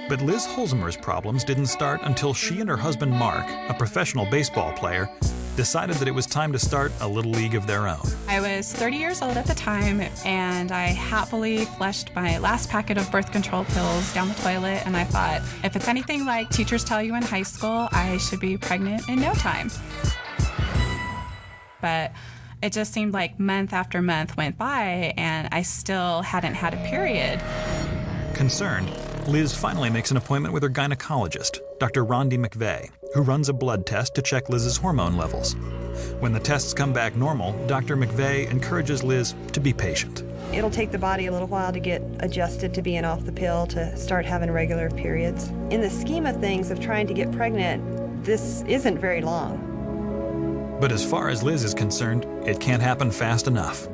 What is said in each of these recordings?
But Liz Holzheimer's problems didn't start until she and her husband Mark, a professional baseball player, decided that it was time to start a little league of their own. I was 30 years old at the time, and I happily flushed my last packet of birth control pills down the toilet, and I thought, if it's anything like teachers tell you in high school, I should be pregnant in no time. But it just seemed like month after month went by, and I still hadn't had a period. Concerned, Liz finally makes an appointment with her gynecologist, Dr. Rhonda McVeigh, who runs a blood test to check Liz's hormone levels. When the tests come back normal, Dr. McVeigh encourages Liz to be patient. It'll take the body a little while to get adjusted to being off the pill, to start having regular periods. In the scheme of things of trying to get pregnant, this isn't very long. But as far as Liz is concerned, it can't happen fast enough.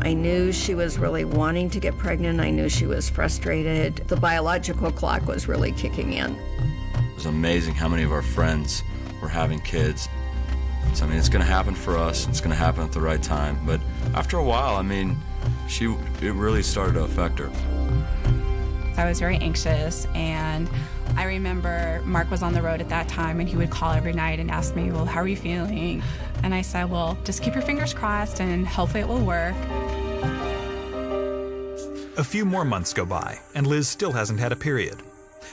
I knew she was really wanting to get pregnant. I knew she was frustrated. The biological clock was really kicking in. It was amazing how many of our friends were having kids. So, it's going to happen for us. It's going to happen at the right time. But after a while, it really started to affect her. I was very anxious, and I remember Mark was on the road at that time, and he would call every night and ask me, well, how are you feeling? And I said, well, just keep your fingers crossed, and hopefully it will work. A few more months go by, and Liz still hasn't had a period.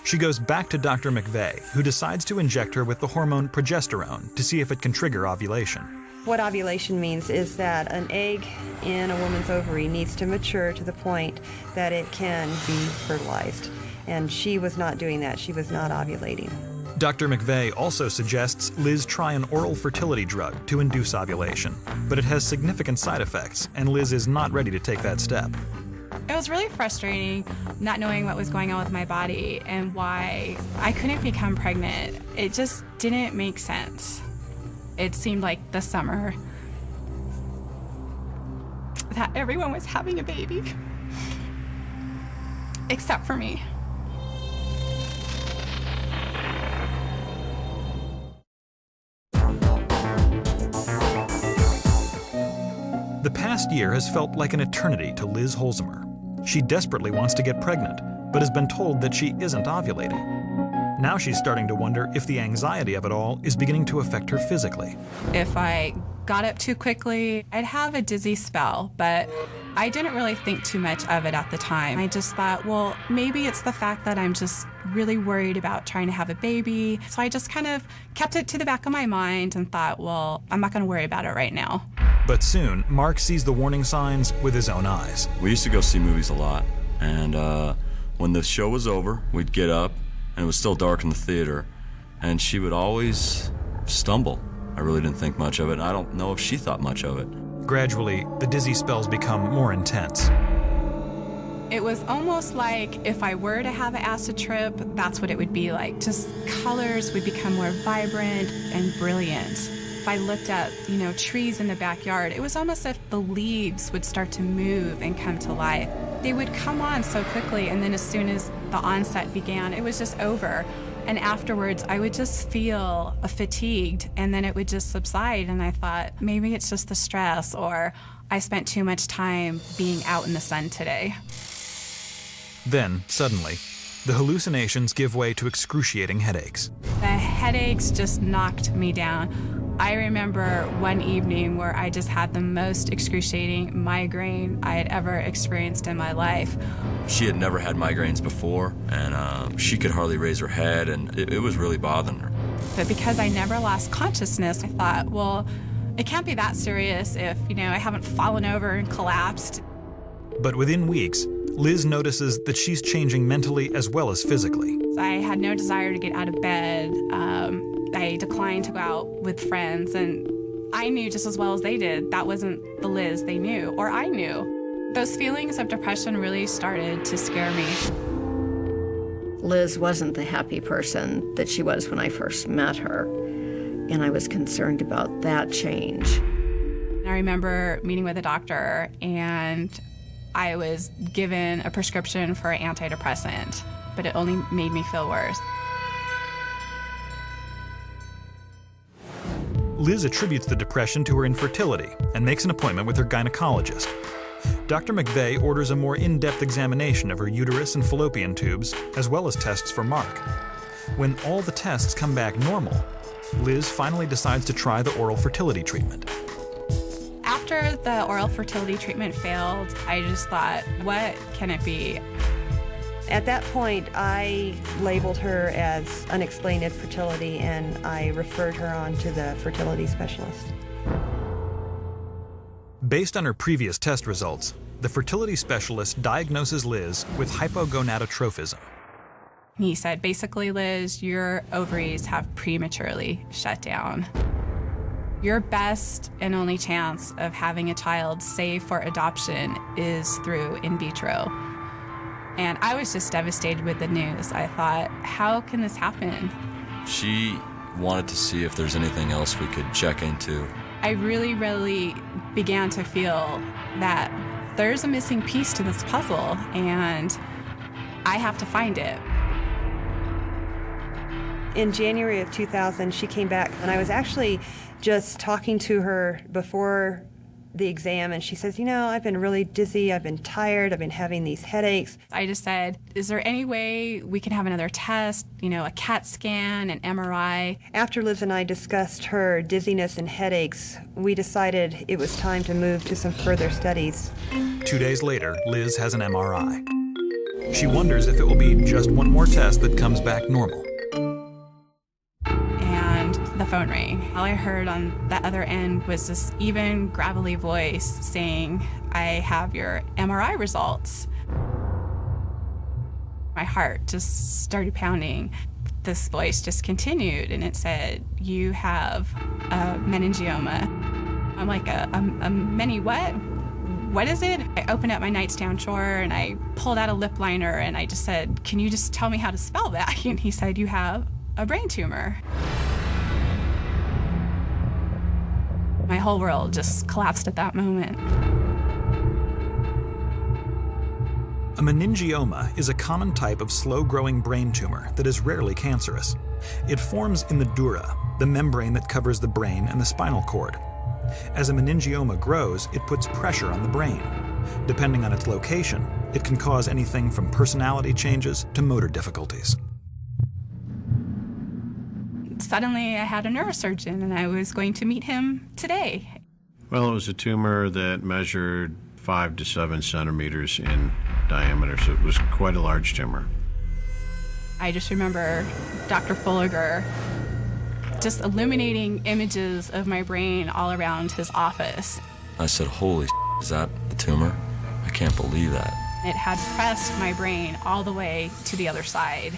She goes back to Dr. McVeigh, who decides to inject her with the hormone progesterone to see if it can trigger ovulation. What ovulation means is that an egg in a woman's ovary needs to mature to the point that it can be fertilized. And she was not doing that. She was not ovulating. Dr. McVeigh also suggests Liz try an oral fertility drug to induce ovulation, but it has significant side effects, and Liz is not ready to take that step. It was really frustrating not knowing what was going on with my body and why I couldn't become pregnant. It just didn't make sense. It seemed like the summer that everyone was having a baby, except for me. The past year has felt like an eternity to Liz Holzheimer. She desperately wants to get pregnant, but has been told that she isn't ovulating. Now she's starting to wonder if the anxiety of it all is beginning to affect her physically. If I got up too quickly, I'd have a dizzy spell, but I didn't really think too much of it at the time. I just thought, well, maybe it's the fact that I'm just really worried about trying to have a baby. So I just kind of kept it to the back of my mind and thought, well, I'm not going to worry about it right now. But soon, Mark sees the warning signs with his own eyes. We used to go see movies a lot, and when the show was over, we'd get up, and it was still dark in the theater, and she would always stumble. I really didn't think much of it, and I don't know if she thought much of it. Gradually, the dizzy spells become more intense. It was almost like if I were to have an acid trip, that's what it would be like. Just colors would become more vibrant and brilliant. If I looked at, trees in the backyard, it was almost as if the leaves would start to move and come to life. They would come on so quickly, and then as soon as the onset began, it was just over. And afterwards, I would just feel fatigued, and then it would just subside, and I thought, maybe it's just the stress, or I spent too much time being out in the sun today. Then, suddenly, the hallucinations give way to excruciating headaches. The headaches just knocked me down. I remember one evening where I just had the most excruciating migraine I had ever experienced in my life. She had never had migraines before, and she could hardly raise her head, and it was really bothering her. But because I never lost consciousness, I thought, well, it can't be that serious if, I haven't fallen over and collapsed. But within weeks, Liz notices that she's changing mentally as well as physically. I had no desire to get out of bed. I declined to go out with friends, and I knew just as well as they did that wasn't the Liz they knew, or I knew. Those feelings of depression really started to scare me. Liz wasn't the happy person that she was when I first met her, and I was concerned about that change. I remember meeting with a doctor, and I was given a prescription for an antidepressant, but it only made me feel worse. Liz attributes the depression to her infertility and makes an appointment with her gynecologist. Dr. McVeigh orders a more in-depth examination of her uterus and fallopian tubes, as well as tests for Mark. When all the tests come back normal, Liz finally decides to try the oral fertility treatment. After the oral fertility treatment failed, I just thought, what can it be? At that point, I labeled her as unexplained infertility, and I referred her on to the fertility specialist. Based on her previous test results, the fertility specialist diagnoses Liz with hypogonadotrophism. He said, basically, Liz, your ovaries have prematurely shut down. Your best and only chance of having a child, save for adoption, is through in vitro. And I was just devastated with the news. I thought, how can this happen? She wanted to see if there's anything else we could check into. I really began to feel that there's a missing piece to this puzzle, and I have to find it. In January of 2000, she came back, and I was actually just talking to her before the exam, and she says, you know, I've been really dizzy, I've been tired, I've been having these headaches. I just said, is there any way we can have another test, you know, a CAT scan, an MRI? After Liz and I discussed her dizziness and headaches, we decided it was time to move to some further studies. 2 days later, Liz has an MRI. She wonders if it will be just one more test that comes back normal. The phone rang. All I heard on the other end was this even, gravelly voice saying, I have your MRI results. My heart just started pounding. This voice just continued, and it said, you have a meningioma. I'm like, a mini what? What is it? I opened up my nightstand drawer, and I pulled out a lip liner, and I just said, can you just tell me how to spell that? And he said, you have a brain tumor. My whole world just collapsed at that moment. A meningioma is a common type of slow-growing brain tumor that is rarely cancerous. It forms in the dura, the membrane that covers the brain and the spinal cord. As a meningioma grows, it puts pressure on the brain. Depending on its location, it can cause anything from personality changes to motor difficulties. Suddenly, I had a neurosurgeon, and I was going to meet him today. Well, it was a tumor that measured 5 to 7 centimeters in diameter, so it was quite a large tumor. I just remember Dr. Fulliger just illuminating images of my brain all around his office. I said, holy is that the tumor? I can't believe that. It had pressed my brain all the way to the other side.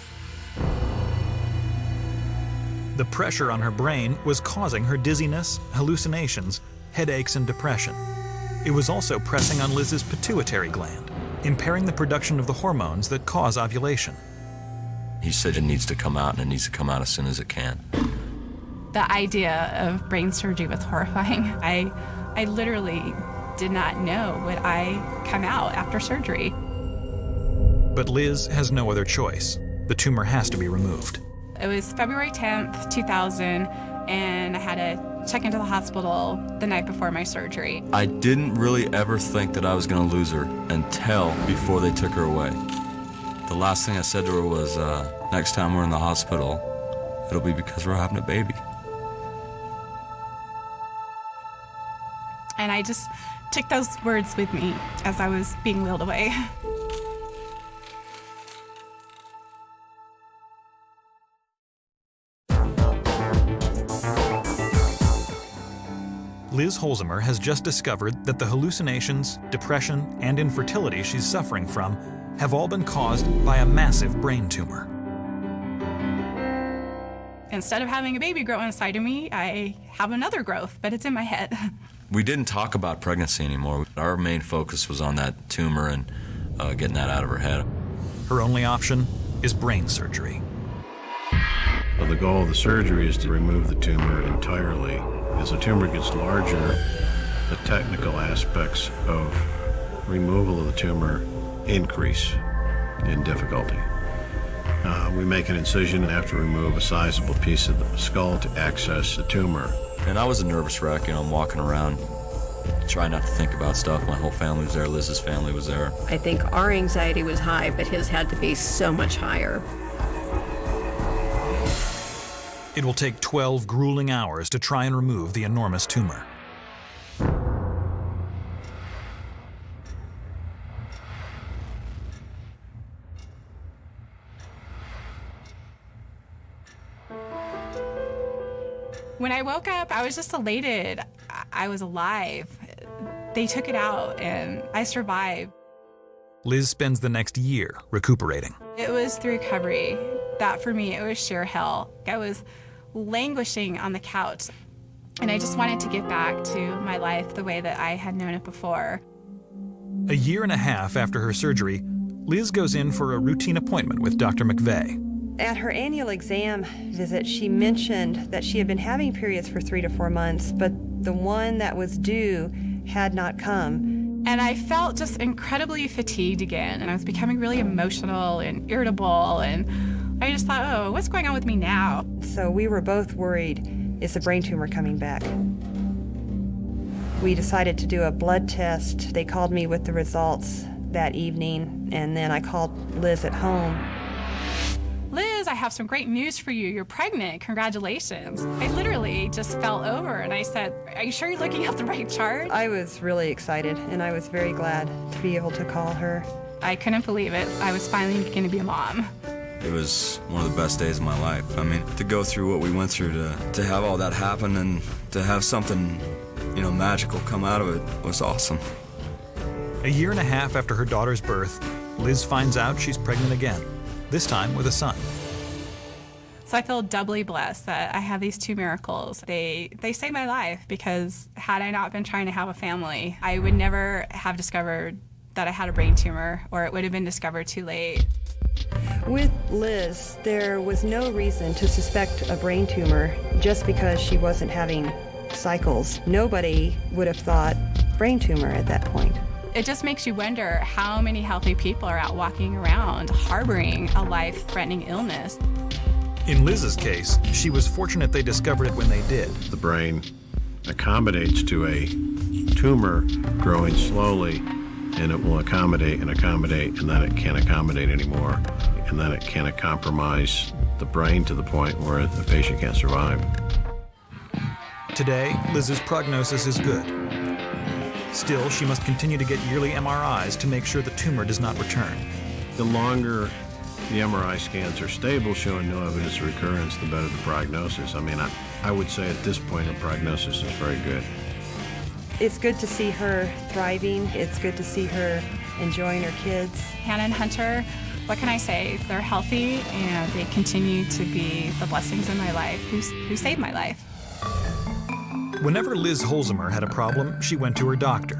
The pressure on her brain was causing her dizziness, hallucinations, headaches, and depression. It was also pressing on Liz's pituitary gland, impairing the production of the hormones that cause ovulation. He said it needs to come out, and it needs to come out as soon as it can. The idea of brain surgery was horrifying. I literally did not know would I come out after surgery. But Liz has no other choice. The tumor has to be removed. It was February 10th, 2000, and I had to check into the hospital the night before my surgery. I didn't really ever think that I was going to lose her until before they took her away. The last thing I said to her was, next time we're in the hospital, it'll be because we're having a baby. And I just took those words with me as I was being wheeled away. Liz Holzheimer has just discovered that the hallucinations, depression, and infertility she's suffering from have all been caused by a massive brain tumor. Instead of having a baby grow inside of me, I have another growth, but it's in my head. We didn't talk about pregnancy anymore. Our main focus was on that tumor and getting that out of her head. Her only option is brain surgery. So the goal of the surgery is to remove the tumor entirely. As the tumor gets larger, the technical aspects of removal of the tumor increase in difficulty. We make an incision and have to remove a sizable piece of the skull to access the tumor. And I was a nervous wreck, I'm walking around try not to think about stuff. My whole family was there. Liz's family was there. I think our anxiety was high, but his had to be so much higher. It will take 12 grueling hours to try and remove the enormous tumor. When I woke up, I was just elated. I was alive. They took it out and I survived. Liz spends the next year recuperating. It was the recovery. That for me, it was sheer hell. I was languishing on the couch and I just wanted to get back to my life the way that I had known it before. A year and a half after her surgery, Liz goes in for a routine appointment with Dr. McVeigh. At her annual exam visit, she mentioned that she had been having periods for 3 to 4 months, but the one that was due had not come. And I felt just incredibly fatigued again, and I was becoming really emotional and irritable, and I just thought, oh, what's going on with me now? So we were both worried, is the brain tumor coming back? We decided to do a blood test. They called me with the results that evening, and then I called Liz at home. Liz, I have some great news for you. You're pregnant. Congratulations. I literally just fell over and I said, are you sure you're looking at the right chart? I was really excited, and I was very glad to be able to call her. I couldn't believe it. I was finally going to be a mom. It was one of the best days of my life. I mean, to go through what we went through, to have all that happen and to have something, magical come out of it was awesome. A year and a half after her daughter's birth, Liz finds out she's pregnant again, this time with a son. So I feel doubly blessed that I have these two miracles. They saved my life, because had I not been trying to have a family, I would never have discovered that I had a brain tumor, or it would have been discovered too late. With Liz, there was no reason to suspect a brain tumor just because she wasn't having cycles. Nobody would have thought brain tumor at that point. It just makes you wonder how many healthy people are out walking around harboring a life-threatening illness. In Liz's case, she was fortunate they discovered it when they did. The brain accommodates to a tumor growing slowly, and it will accommodate, and then it can't accommodate anymore, and then it can compromise the brain to the point where the patient can't survive. Today, Liz's prognosis is good. Still, she must continue to get yearly MRIs to make sure the tumor does not return. The longer the MRI scans are stable, showing no evidence of recurrence, the better the prognosis. I mean, I would say at this point, her prognosis is very good. It's good to see her thriving. It's good to see her enjoying her kids. Hannah and Hunter, what can I say? They're healthy, and they continue to be the blessings in my life who saved my life. Whenever Liz Holzheimer had a problem, she went to her doctor.